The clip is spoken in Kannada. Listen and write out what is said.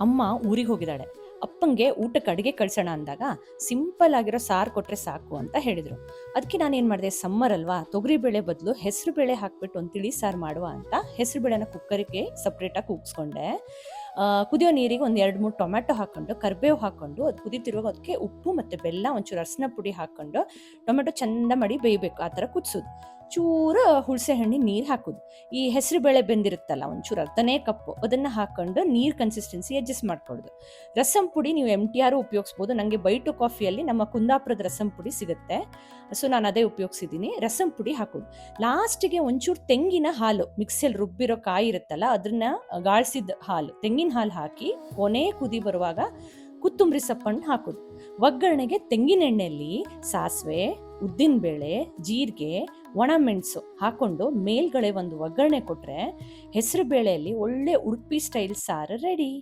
ಅಮ್ಮ ಊರಿಗೆ ಹೋಗಿದ್ದಾಳೆ. ಅಪ್ಪಂಗೆ ಊಟಕ್ಕೆ ಅಡುಗೆ ಕಳ್ಸೋಣ ಅಂದಾಗ ಸಿಂಪಲ್ ಆಗಿರೋ ಸಾರು ಕೊಟ್ರೆ ಸಾಕು ಅಂತ ಹೇಳಿದ್ರು. ಅದಕ್ಕೆ ನಾನೇನು ಮಾಡಿದೆ, ಸಮ್ಮರ್ ಅಲ್ವಾ, ತೊಗರಿಬೇಳೆ ಬದಲು ಹೆಸರು ಬೇಳೆ ಹಾಕ್ಬಿಟ್ಟು ಒಂದು ತಿಳಿ ಸಾರು ಮಾಡುವ ಅಂತ ಹೆಸರು ಬೇಳೆನ ಕುಕ್ಕರಿಗೆ ಸಪ್ರೇಟಾಗಿ ಕೂಗಿಸ್ಕೊಂಡೆ. ಕುದಿಯೋ ನೀರಿಗೆ ಒಂದು 2-3 ಟೊಮ್ಯಾಟೊ ಹಾಕ್ಕೊಂಡು, ಕರಿಬೇವು ಹಾಕ್ಕೊಂಡು, ಅದು ಕುದೀತಿರುವಾಗ ಅದಕ್ಕೆ ಉಪ್ಪು ಮತ್ತು ಬೆಲ್ಲ, ಒಂಚೂರು ಅರಿಶಿನ ಪುಡಿ ಹಾಕ್ಕೊಂಡು ಟೊಮೆಟೊ ಚಂದ ಮಾಡಿ ಬೇಯಬೇಕು, ಆ ಥರ ಕುದಿಸೋದು. ಚೂರು ಹುಣಸೆ ಹಣ್ಣಿನ ನೀರು ಹಾಕೋದು. ಈ ಹೆಸರು ಬೇಳೆ ಬೆಂದಿರುತ್ತಲ್ಲ, ಒಂಚೂರು ಅರ್ಧನೇ ಕಪ್ಪು ಅದನ್ನು ಹಾಕ್ಕೊಂಡು ನೀರು ಕನ್ಸಿಸ್ಟೆನ್ಸಿ ಅಡ್ಜಸ್ಟ್ ಮಾಡ್ಕೊಳ್ಳೋದು. ರಸಂ ಪುಡಿ ನೀವು MTR ಉಪಯೋಗಿಸ್ಬೋದು. ನನಗೆ ಬೈಟು ಕಾಫಿಯಲ್ಲಿ ನಮ್ಮ ಕುಂದಾಪುರದ ರಸಂ ಪುಡಿ ಸಿಗುತ್ತೆ, ಸೊ ನಾನು ಅದೇ ಉಪಯೋಗಿಸಿದ್ದೀನಿ. ರಸಂ ಪುಡಿ ಹಾಕೋದು. ಲಾಸ್ಟಿಗೆ ಒಂಚೂರು ತೆಂಗಿನ ಹಾಲು, ಮಿಕ್ಸಿಯಲ್ಲಿ ರುಬ್ಬಿರೋ ಕಾಯಿ ಇರುತ್ತಲ್ಲ ಅದನ್ನ ಗಾಳಿಸಿದ ಹಾಲು, ತೆಂಗಿನ ಹಾಲು ಹಾಕಿ ಕೊನೆ ಕುದಿ ಬರುವಾಗ ಕೊತ್ತಂಬರಿ ಸೊಪ್ಪನ್ನು ಹಾಕೋದು. ಒಗ್ಗರಣೆಗೆ ತೆಂಗಿನ ಎಣ್ಣೆಯಲ್ಲಿ ಸಾಸಿವೆ, ಉದ್ದಿನಬೇಳೆ, ಜೀರಿಗೆ, ಒಣಮೆಣಸು ಹಾಕೊಂಡು ಮೇಲ್ಗಡೆ ಒಂದು ಒಗ್ಗರಣೆ ಕೊಟ್ಟರೆ ಹೆಸರು ಬೇಳೆಯಲ್ಲಿ ಒಳ್ಳೆ ಉಡುಪಿ ಸ್ಟೈಲ್ ಸಾರು ರೆಡಿ.